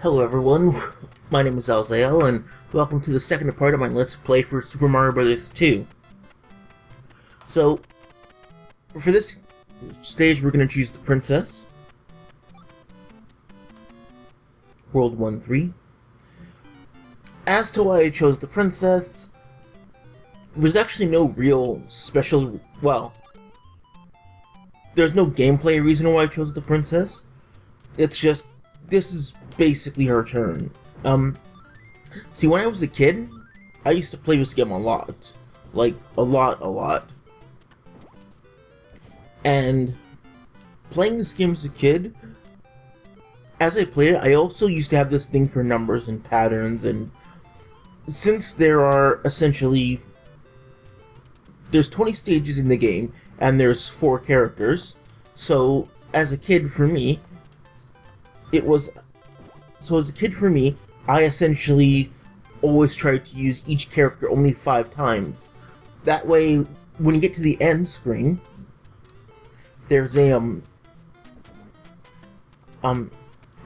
Hello everyone, my name is Alzaels, and welcome to the second part of my Let's Play for Super Mario Bros. 2. So, for this stage we're going to choose the Princess. World 1-3. As to why I chose the Princess, there's actually no real special, well, there's no gameplay reason why I chose the Princess. It's just, this is basically her turn. See, when I was a kid, I used to play this game a lot. Like, a lot. And playing this game as a kid, as I played it, I also used to have this thing for numbers and patterns, and since there are essentially, there's 20 stages in the game, and there's 4 characters, so as a kid for me, I essentially always tried to use each character only 5 times. That way, when you get to the end screen, there's a,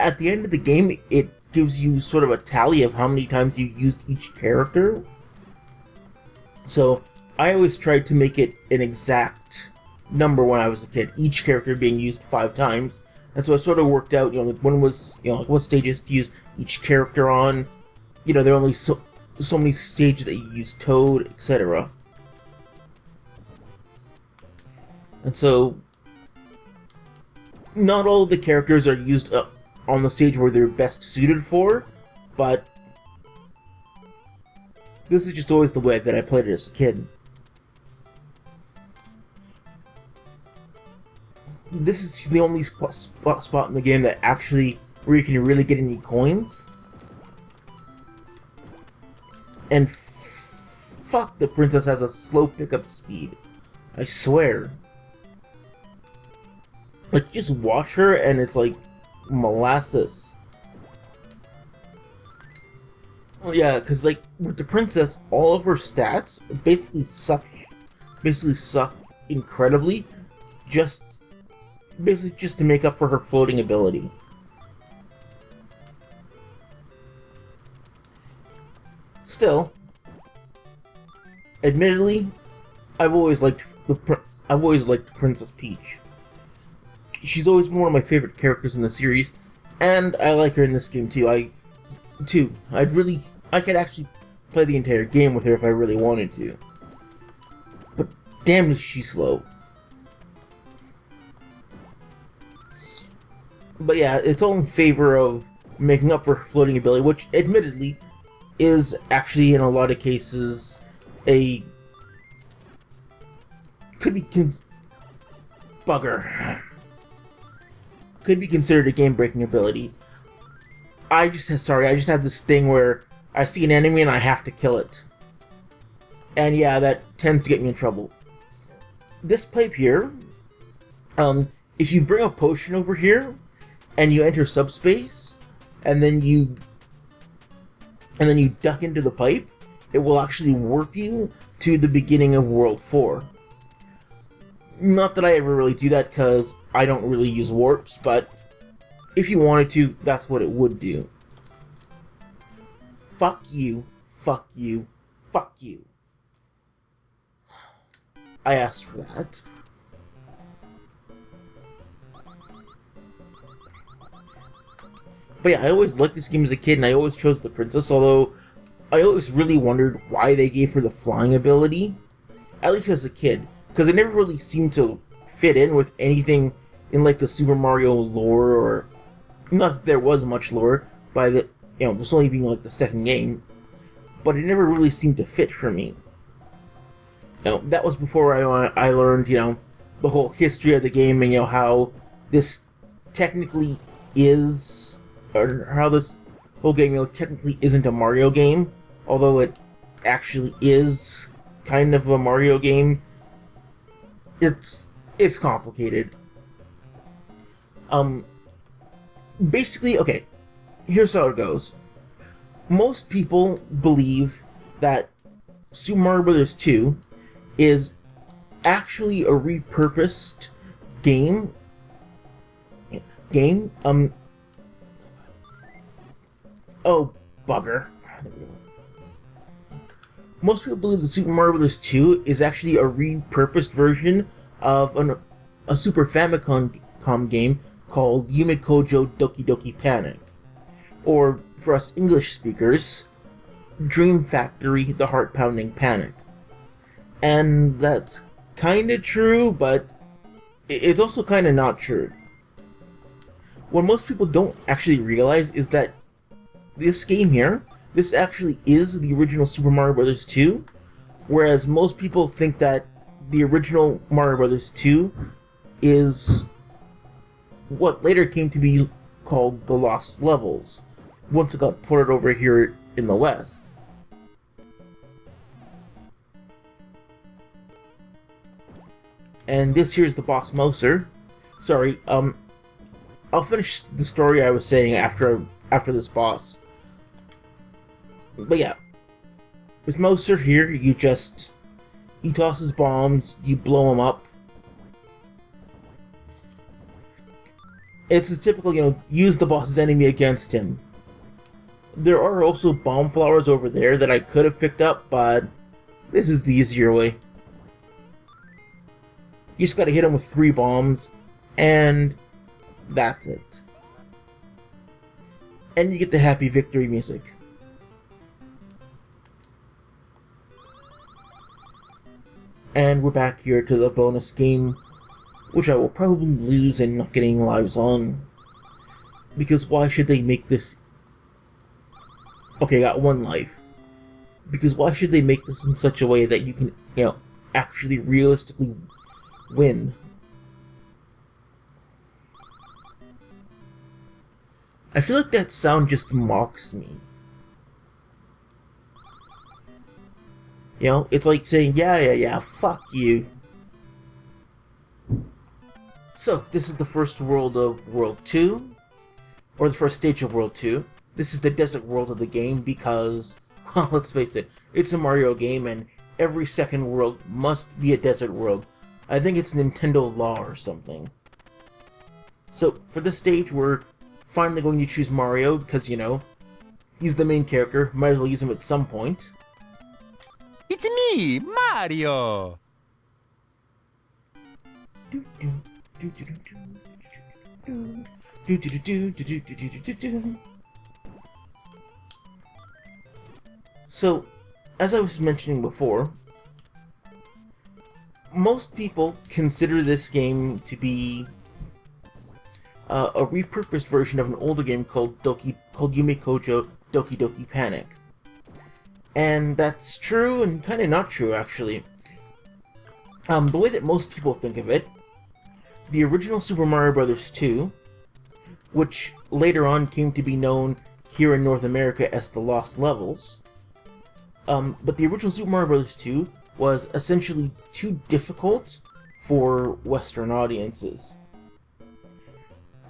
at the end of the game, it gives you sort of a tally of how many times you used each character. So, I always tried to make it an exact number when I was a kid, each character being used 5 times. And so I sort of worked out, like when was, like what stages to use each character on. There are only so many stages that you use Toad, etc. And so, not all of the characters are used on the stage where they're best suited for, but this is just always the way that I played it as a kid. This is the only spot in the game that actually, where you can really get any coins. And fuck, the Princess has a slow pickup speed. I swear. Like, you just watch her and it's like molasses. Well, yeah, because like, with the Princess, all of her stats basically suck incredibly, basically just to make up for her floating ability. Still, admittedly, I've always liked Princess Peach. She's always been one of my favorite characters in the series, and I like her in this game too. I could actually play the entire game with her if I really wanted to. But damn, is she slow. But yeah, it's all in favor of making up for floating ability, which admittedly is actually in a lot of cases could be considered a game-breaking ability. I just have this thing where I see an enemy and I have to kill it. And yeah, that tends to get me in trouble. This pipe here, if you bring a potion over here, and you enter subspace, and then you duck into the pipe, it will actually warp you to the beginning of World 4. Not that I ever really do that, because I don't really use warps, but if you wanted to, that's what it would do. Fuck you, fuck you, fuck you. I asked for that. But yeah, I always liked this game as a kid, and I always chose the Princess, although I always really wondered why they gave her the flying ability, at least as a kid, because it never really seemed to fit in with anything in like the Super Mario lore, or not that there was much lore, by the, this only being like the second game, but it never really seemed to fit for me. That was before I learned, the whole history of the game, and how this technically is, or how this whole game, technically isn't a Mario game, although it actually is kind of a Mario game. It's complicated. Basically, okay, here's how it goes. Most people believe that Super Mario Bros. 2 is actually a repurposed game Oh, bugger. Most people believe that Super Mario Bros. 2 is actually a repurposed version of a Super Famicom game called Yume Kojo Doki Doki Panic. Or, for us English speakers, Dream Factory The Heart Pounding Panic. And that's kinda true, but it's also kinda not true. What most people don't actually realize is that this game here, this actually is the original Super Mario Bros. 2, whereas most people think that the original Mario Bros. 2 is what later came to be called the Lost Levels, once it got ported over here in the West. And this here is the boss Mouser. Sorry, I'll finish the story I was saying after this boss. But yeah, with Mouser here, he tosses bombs, you blow him up. It's a typical, use the boss's enemy against him. There are also bomb flowers over there that I could have picked up, but this is the easier way. You just gotta hit him with 3 bombs, and that's it. And you get the happy victory music. And we're back here to the bonus game, which I will probably lose and not getting lives on. Because why should they make this... Okay, I got 1 life. Because why should they make this in such a way that you can, actually realistically win? I feel like that sound just mocks me. It's like saying, yeah, fuck you. So, this is the first world of World 2, or the first stage of World 2. This is the desert world of the game because, well, let's face it, it's a Mario game and every second world must be a desert world. I think it's Nintendo law or something. So, for this stage, we're finally going to choose Mario because, he's the main character, might as well use him at some point. It's me, Mario! So, as I was mentioning before, most people consider this game to be a repurposed version of an older game called Yume Kojo Doki Doki Panic. And that's true and kind of not true, actually. The way that most people think of it, the original Super Mario Bros. 2, which later on came to be known here in North America as the Lost Levels, but the original Super Mario Bros. 2 was essentially too difficult for Western audiences.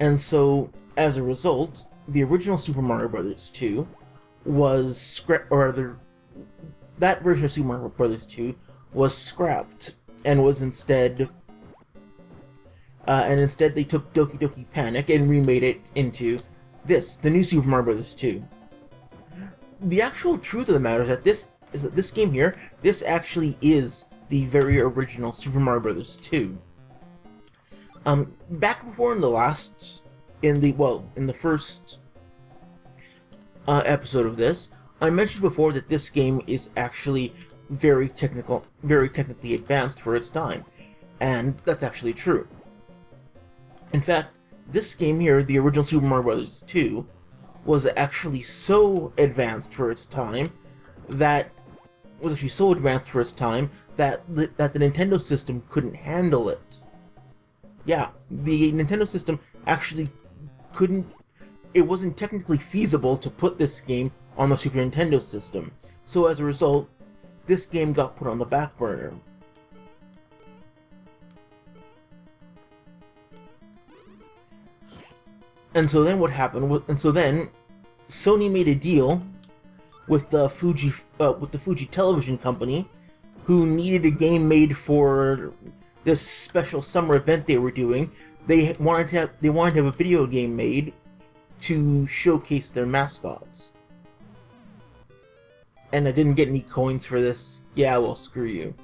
And so, as a result, the original Super Mario Bros. 2 was that version of Super Mario Bros. 2 was scrapped and was instead they took Doki Doki Panic and remade it into the new Super Mario Bros. 2. The actual truth of the matter is that this game here, this actually is the very original Super Mario Bros. 2. Back before in the first episode of this, I mentioned before that this game is actually very technically advanced for its time, and that's actually true. In fact, this game here, the original Super Mario Bros. 2, was actually so advanced for its time that the Nintendo system couldn't handle it. Yeah, the Nintendo system actually couldn't. It wasn't technically feasible to put this game on the Super Nintendo system. So as a result, this game got put on the back burner. And so then what happened? Sony made a deal with the Fuji Television Company, who needed a game made for this special summer event they were doing. They wanted to have a video game made to showcase their mascots. and I didn't get any coins for this. Yeah, well, screw you.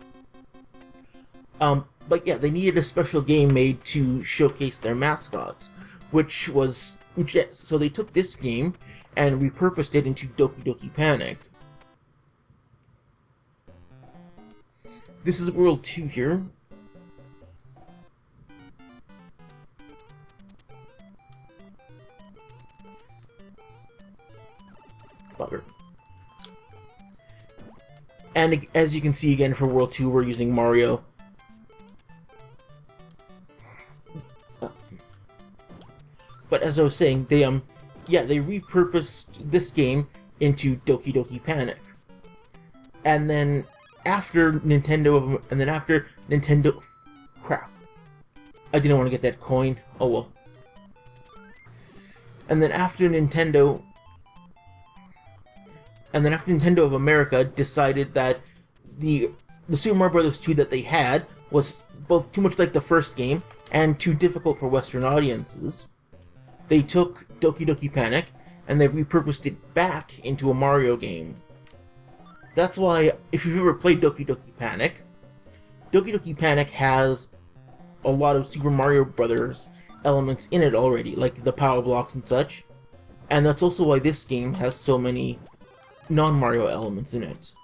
But yeah, they needed a special game made to showcase their mascots, so they took this game and repurposed it into Doki Doki Panic. This is World 2 here. Bugger. And as you can see again for World 2, we're using Mario. But as I was saying, they repurposed this game into Doki Doki Panic. And then after Nintendo, crap. I didn't want to get that coin. Oh well. And then after Nintendo of America decided that the Super Mario Bros. 2 that they had was both too much like the first game and too difficult for Western audiences, they took Doki Doki Panic and they repurposed it back into a Mario game. That's why, if you've ever played Doki Doki Panic has a lot of Super Mario Bros. Elements in it already, like the power blocks and such. And that's also why this game has so many non-Mario elements in it.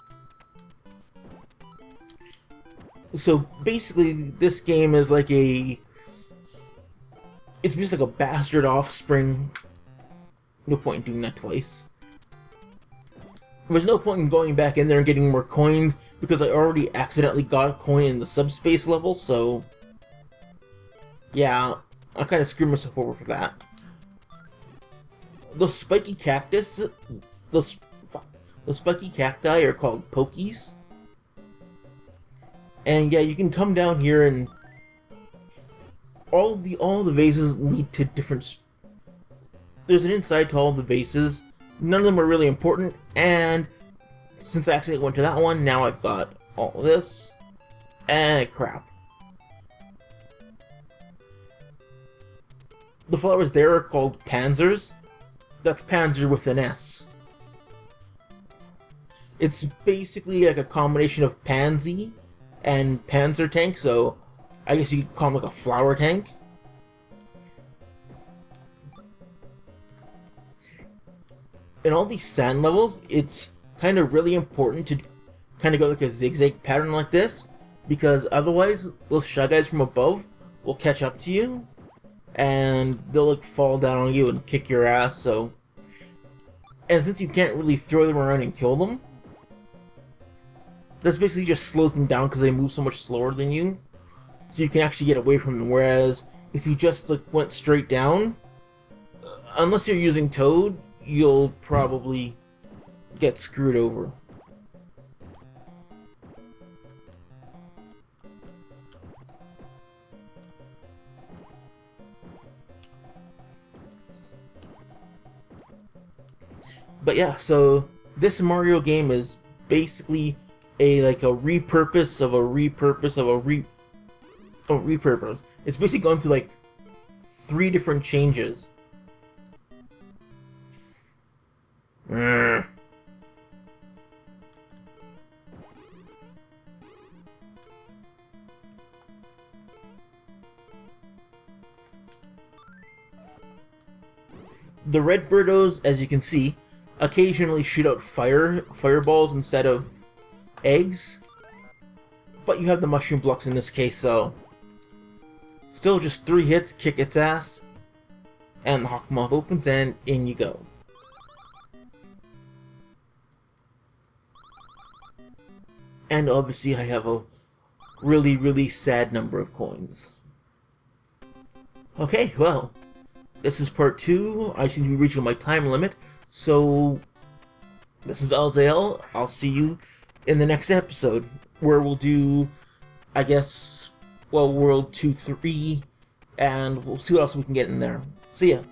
So basically, this game is like it's just like a bastard offspring. No point in doing that twice. There's no point in going back in there and getting more coins, because I already accidentally got a coin in the subspace level, so yeah, I kind of screwed myself over for that. The spiky cactus, the spiky cacti are called Pokies. And yeah, you can come down here and all the vases lead to different. There's an inside to all the vases. None of them are really important, and since I accidentally went to that one, now I've got all this and crap. The flowers there are called Panzers. That's Panzer with an S. It's basically like a combination of pansy and panzer tank, so I guess you could call them like a flower tank. In all these sand levels, it's kind of really important to kind of go like a zigzag pattern like this, because otherwise those Shy Guys from above will catch up to you and they'll like fall down on you and kick your ass. So, and since you can't really throw them around and kill them, this basically just slows them down because they move so much slower than you, so you can actually get away from them. Whereas if you just like went straight down, unless you're using Toad, you'll probably get screwed over. But yeah, so this Mario game is basically a repurpose of a repurpose of a repurpose. It's basically gone through like 3 different changes. The red birdos, as you can see, occasionally shoot out fireballs instead of eggs, but you have the mushroom blocks in this case, so still just 3 hits, kick its ass, and the Hawk Moth opens and in you go. And obviously I have a really sad number of coins. Okay, well, this is part 2. I seem to be reaching my time limit, so this is Alzaels. I'll see you in the next episode, where we'll do, I guess, well, World 2, 3, and we'll see what else we can get in there. See ya.